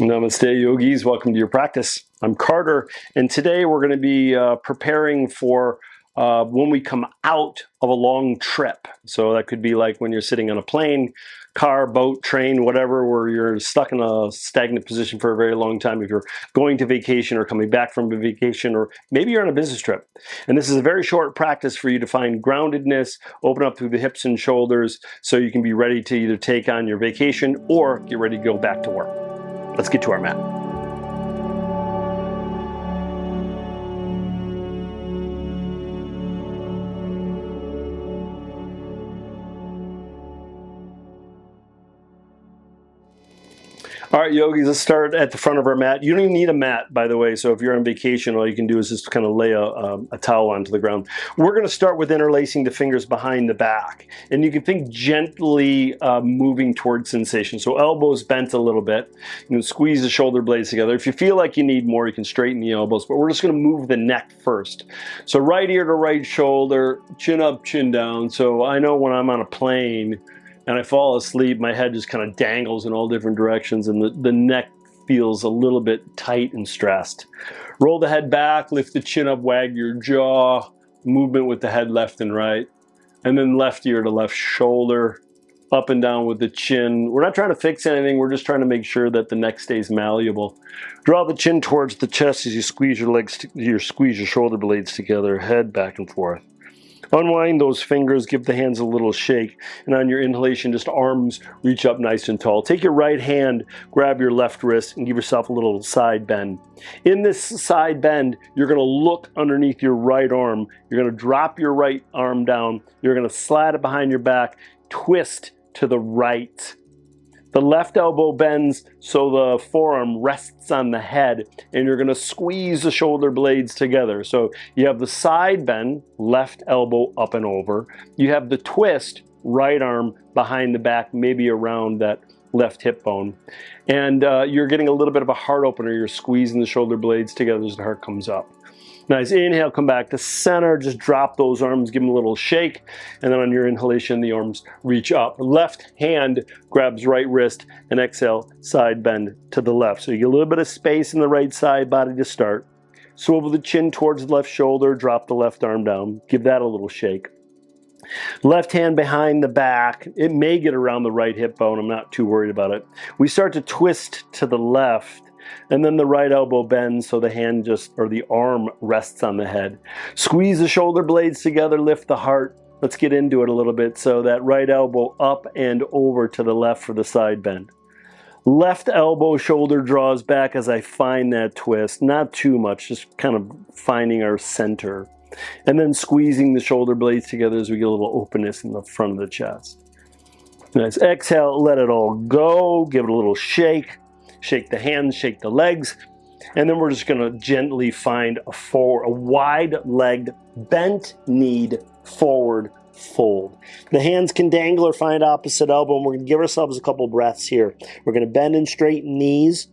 Namaste, yogis. Welcome to your practice. I'm Carter, and today we're going to be preparing for when we come out of a long trip. So that could be like when you're sitting on a plane, car, boat, train, whatever, where you're stuck in a stagnant position for a very long time. If you're going to vacation or coming back from a vacation, or maybe you're on a business trip. And this is a very short practice for you to find groundedness, open up through the hips and shoulders so you can be ready to either take on your vacation or get ready to go back to work. Let's get to our mat. All right, yogis, let's start at the front of our mat. You don't even need a mat, by the way, so if you're on vacation, all you can do is just kind of lay a towel onto the ground. We're going to start with interlacing the fingers behind the back, and you can think gently moving towards sensation. So elbows bent a little bit. You can squeeze the shoulder blades together. If you feel like you need more, you can straighten the elbows, but we're just going to move the neck first. So right ear to right shoulder, chin up, chin down. So I know when I'm on a plane, and I fall asleep, my head just kind of dangles in all different directions, and the neck feels a little bit tight and stressed. Roll the head back, lift the chin up, wag your jaw, movement with the head left and right, and then left ear to left shoulder, up and down with the chin. We're not trying to fix anything, we're just trying to make sure that the neck stays malleable. Draw the chin towards the chest as you squeeze your legs, squeeze your shoulder blades together, head back and forth. Unwind those fingers, give the hands a little shake, and on your inhalation, just arms reach up nice and tall. Take your right hand, grab your left wrist, and give yourself a little side bend. In this side bend, you're going to look underneath your right arm. You're going to drop your right arm down. You're going to slide it behind your back, twist to the right. The left elbow bends so the forearm rests on the head, and you're going to squeeze the shoulder blades together. So you have the side bend, left elbow up and over. You have the twist, right arm behind the back, maybe around that left hip bone. And you're getting a little bit of a heart opener. You're squeezing the shoulder blades together as the heart comes up. Nice. Inhale, come back to center. Just drop those arms, give them a little shake. And then on your inhalation, the arms reach up. Left hand grabs right wrist, and exhale, side bend to the left. So you get a little bit of space in the right side body to start. Swivel the chin towards the left shoulder, drop the left arm down. Give that a little shake. Left hand behind the back. It may get around the right hip bone. I'm not too worried about it. We start to twist to the left. And then the right elbow bends so the hand or the arm rests on the head. Squeeze the shoulder blades together, lift the heart. Let's get into it a little bit. So that right elbow up and over to the left for the side bend. Left elbow shoulder draws back as I find that twist. Not too much, just kind of finding our center. And then squeezing the shoulder blades together as we get a little openness in the front of the chest. Nice. Exhale, let it all go. Give it a little shake. Shake the hands, shake the legs, and then we're just going to gently find a wide-legged, bent-kneed forward fold. The hands can dangle or find opposite elbow, and we're going to give ourselves a couple breaths here. We're going to bend and straighten knees.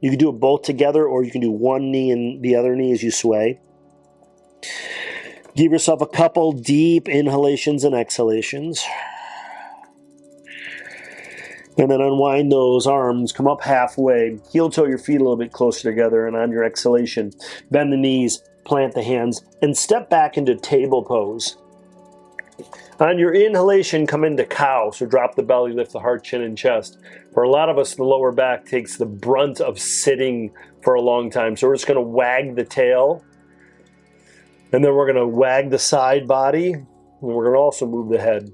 You can do it both together, or you can do one knee and the other knee as you sway. Give yourself a couple deep inhalations and exhalations. And then unwind those arms, come up halfway, heel toe your feet a little bit closer together, and on your exhalation, bend the knees, plant the hands, and step back into table pose. On your inhalation, come into cow, so drop the belly, lift the heart, chin, and chest. For a lot of us, the lower back takes the brunt of sitting for a long time, so we're just going to wag the tail, and then we're going to wag the side body, and we're going to also move the head.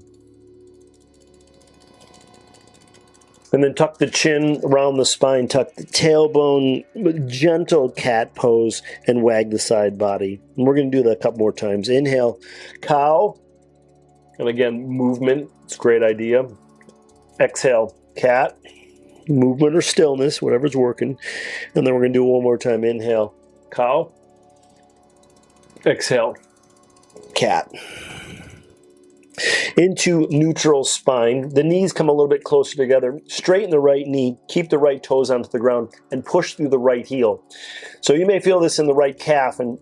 And then tuck the chin around the spine, tuck the tailbone, gentle cat pose, and wag the side body. And we're going to do that a couple more times. Inhale, cow. And again, movement. It's a great idea. Exhale, cat. Movement or stillness, whatever's working. And then we're going to do it one more time. Inhale, cow. Exhale, cat. Into neutral spine. The knees come a little bit closer together. Straighten the right knee. Keep the right toes onto the ground and push through the right heel. So you may feel this in the right calf. And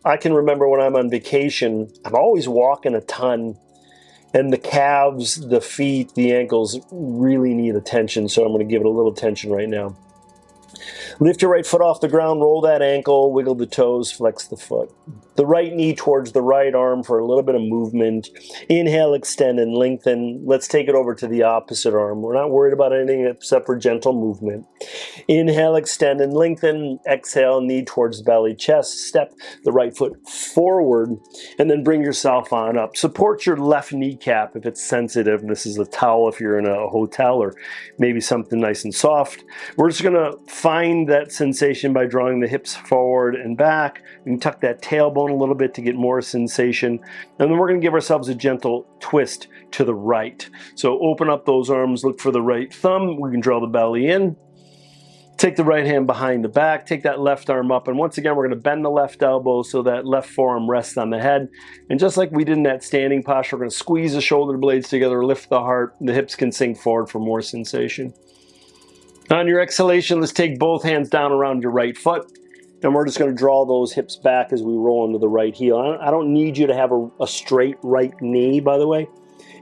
I can remember when I'm on vacation, I'm always walking a ton. And the calves, the feet, the ankles really need attention. So I'm going to give it a little attention right now. Lift your right foot off the ground, roll that ankle, wiggle the toes, flex the foot. The right knee towards the right arm for a little bit of movement. Inhale, extend and lengthen. Let's take it over to the opposite arm. We're not worried about anything except for gentle movement. Inhale, extend and lengthen. Exhale, knee towards belly, chest. Step the right foot forward and then bring yourself on up. Support your left kneecap if it's sensitive. This is a towel if you're in a hotel or maybe something nice and soft. We're just going to find that sensation by drawing the hips forward and back. We can tuck that tailbone a little bit to get more sensation. And then we're going to give ourselves a gentle twist to the right. So open up those arms, look for the right thumb. We can draw the belly in. Take the right hand behind the back, take that left arm up, and once again, we're going to bend the left elbow so that left forearm rests on the head. And just like we did in that standing posture, we're going to squeeze the shoulder blades together, lift the heart, the hips can sink forward for more sensation. On your exhalation, let's take both hands down around your right foot, and we're just going to draw those hips back as we roll into the right heel. I don't need you to have a straight right knee, by the way.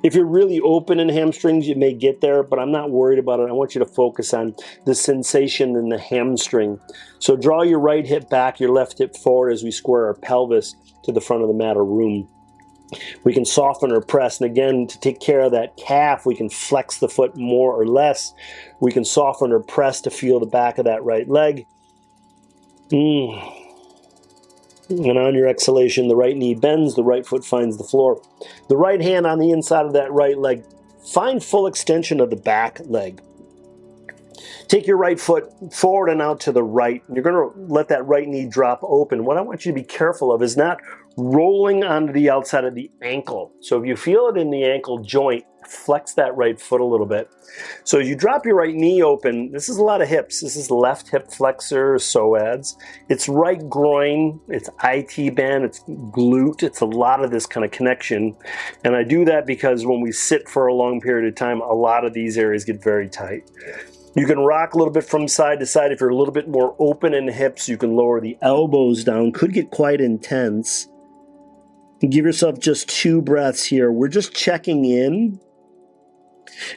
If you're really open in hamstrings, you may get there, but I'm not worried about it. I want you to focus on the sensation in the hamstring. So draw your right hip back, your left hip forward as we square our pelvis to the front of the mat or room. We can soften or press, and again, to take care of that calf, we can flex the foot more or less. We can soften or press to feel the back of that right leg. And on your exhalation, the right knee bends, the right foot finds the floor. The right hand on the inside of that right leg. Find full extension of the back leg. Take your right foot forward and out to the right. You're going to let that right knee drop open. What I want you to be careful of is not rolling onto the outside of the ankle. So if you feel it in the ankle joint, flex that right foot a little bit. So as you drop your right knee open, this is a lot of hips. This is left hip flexor, psoas. It's right groin, it's IT band, it's glute. It's a lot of this kind of connection. And I do that because when we sit for a long period of time, a lot of these areas get very tight. You can rock a little bit from side to side. If you're a little bit more open in the hips, you can lower the elbows down. Could get quite intense. Give yourself just 2 breaths here. We're just checking in.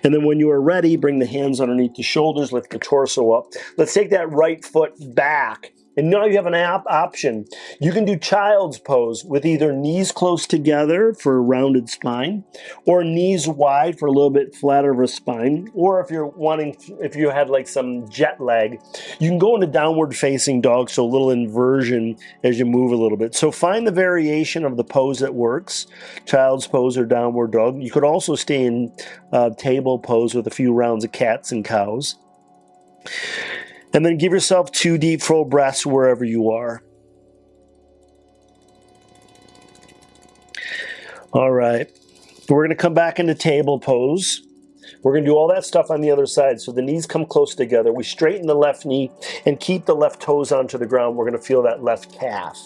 And then when you are ready, bring the hands underneath the shoulders, lift the torso up. Let's take that right foot back. And now you have an option. You can do child's pose with either knees close together for a rounded spine, or knees wide for a little bit flatter of a spine. Or if you had like some jet lag, you can go into downward facing dog, so a little inversion as you move a little bit. So find the variation of the pose that works, child's pose or downward dog. You could also stay in table pose with a few rounds of cats and cows. And then give yourself 2 deep, full breaths wherever you are. All right. We're going to come back into table pose. We're going to do all that stuff on the other side. So the knees come close together. We straighten the left knee and keep the left toes onto the ground. We're going to feel that left calf.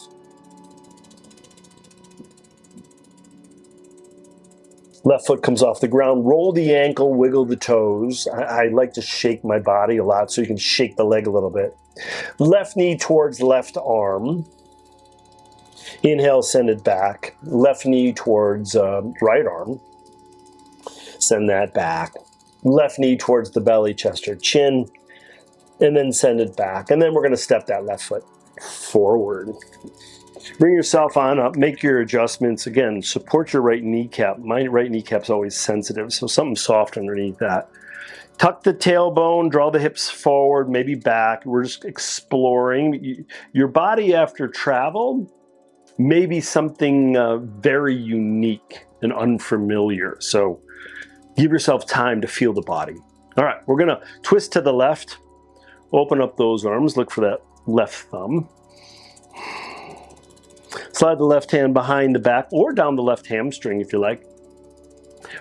Left foot comes off the ground, roll the ankle, wiggle the toes. I like to shake my body a lot so you can shake the leg a little bit. Left knee towards left arm. Inhale, send it back. Left knee towards right arm. Send that back. Left knee towards the belly, chest, or chin. And then send it back. And then we're going to step that left foot forward. Bring yourself on up, make your adjustments. Again, support your right kneecap. My right kneecap's always sensitive, so something soft underneath that. Tuck the tailbone, draw the hips forward, maybe back. We're just exploring. Your body after travel may be something very unique and unfamiliar. So give yourself time to feel the body. All right, we're gonna twist to the left, open up those arms, look for that left thumb. Slide the left hand behind the back or down the left hamstring if you like.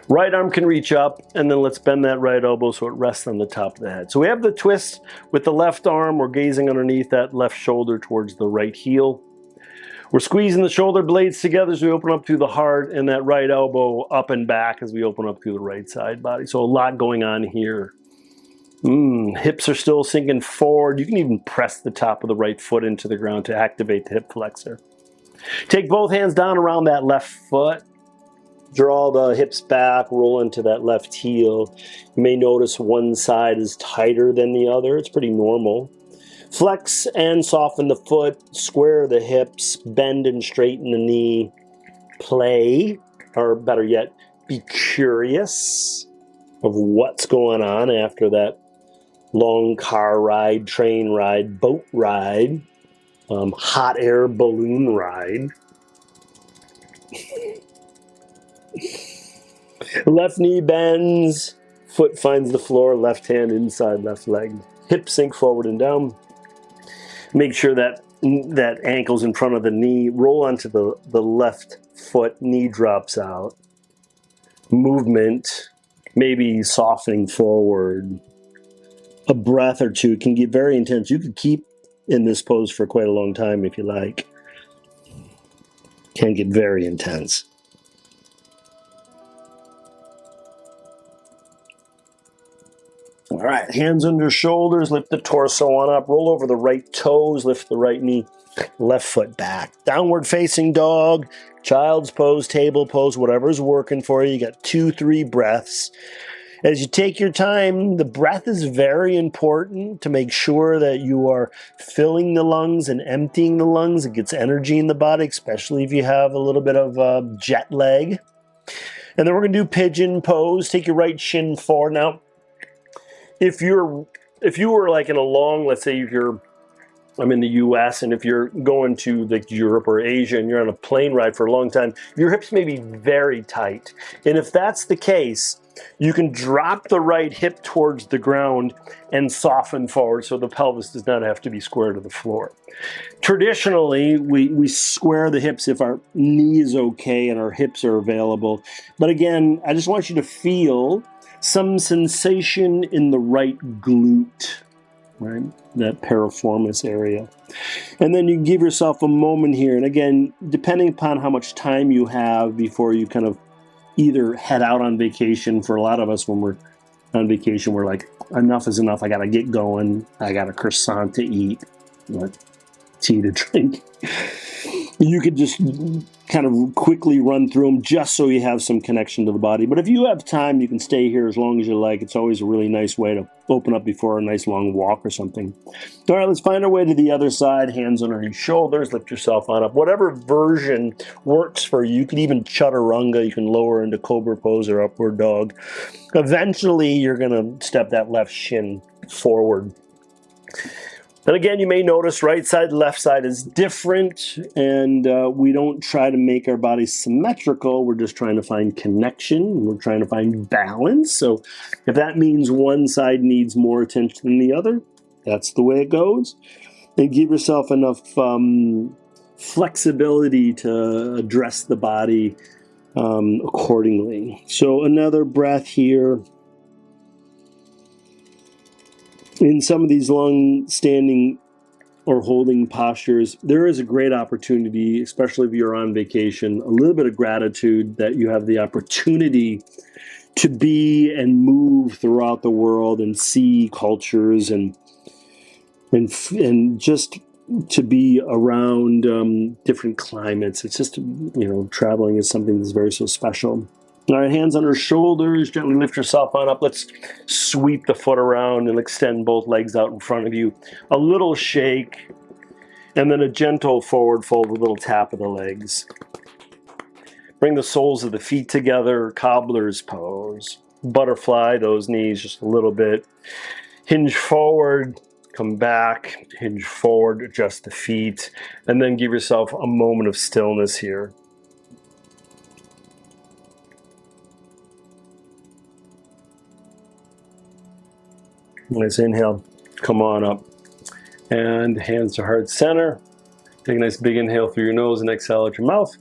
Right arm can reach up, and then let's bend that right elbow so it rests on the top of the head. So we have the twist with the left arm. We're gazing underneath that left shoulder towards the right heel. We're squeezing the shoulder blades together as we open up through the heart, and that right elbow up and back as we open up through the right side body. So a lot going on here. Hips are still sinking forward. You can even press the top of the right foot into the ground to activate the hip flexor. Take both hands down around that left foot. Draw the hips back, roll into that left heel. You may notice one side is tighter than the other. It's pretty normal. Flex and soften the foot, square the hips, bend and straighten the knee. Play, or better yet, be curious of what's going on after that long car ride, train ride, boat ride, hot air balloon ride. Left knee bends, foot finds the floor, left hand inside left leg. Hips sink forward and down. Make sure that ankle's in front of the knee. Roll onto the left foot, knee drops out. Movement, maybe softening forward. A breath or two can get very intense. You could keep in this pose for quite a long time if you like. Can get very intense. All right, hands under shoulders, lift the torso on up, roll over the right toes, lift the right knee, left foot back. Downward facing dog, child's pose, table pose, whatever's working for you. You got 2-3 breaths. As you take your time, the breath is very important to make sure that you are filling the lungs and emptying the lungs. It gets energy in the body, especially if you have a little bit of jet lag. And then we're going to do pigeon pose. Take your right shin forward. Now, if you were like in a long, let's say I'm in the US, and if you're going to like Europe or Asia and you're on a plane ride for a long time, your hips may be very tight. And if that's the case, you can drop the right hip towards the ground and soften forward so the pelvis does not have to be square to the floor. Traditionally, we square the hips if our knee is okay and our hips are available. But again, I just want you to feel some sensation in the right glute, right? That piriformis area. And then you give yourself a moment here. And again, depending upon how much time you have before you kind of either head out on vacation. For a lot of us, when we're on vacation, we're like, enough is enough. I got to get going. I got a croissant to eat, tea to drink. You could just kind of quickly run through them just so you have some connection to the body. But if you have time, you can stay here as long as you like. It's always a really nice way to open up before a nice long walk or something. All right, let's find our way to the other side. Hands underneath shoulders. Lift yourself on up. Whatever version works for you. You can even chaturanga. You can lower into cobra pose or upward dog. Eventually, you're going to step that left shin forward. And again, you may notice right side, left side is different, and we don't try to make our bodies symmetrical. We're just trying to find connection. We're trying to find balance. So if that means one side needs more attention than the other, that's the way it goes. And give yourself enough flexibility to address the body accordingly. So another breath here. In some of these long-standing or holding postures, there is a great opportunity, especially if you're on vacation, a little bit of gratitude that you have the opportunity to be and move throughout the world and see cultures and just to be around different climates. It's just, traveling is something that's very so special. All right, hands under shoulders, gently lift yourself on up. Let's sweep the foot around and extend both legs out in front of you. A little shake, and then a gentle forward fold, a little tap of the legs. Bring the soles of the feet together, cobbler's pose. Butterfly those knees just a little bit. Hinge forward, come back, hinge forward, adjust the feet, and then give yourself a moment of stillness here. Nice inhale, come on up. And hands to heart center. Take a nice big inhale through your nose and exhale out your mouth.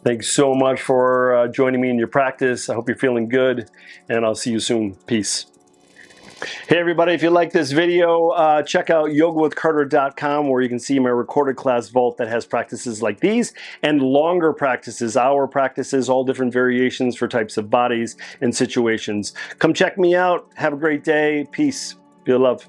Thanks so much for joining me in your practice. I hope you're feeling good, and I'll see you soon. Peace. Hey everybody, if you like this video, check out yogawithcarter.com, where you can see my recorded class vault that has practices like these and longer practices, hour practices, all different variations for types of bodies and situations. Come check me out. Have a great day. Peace. Feel love.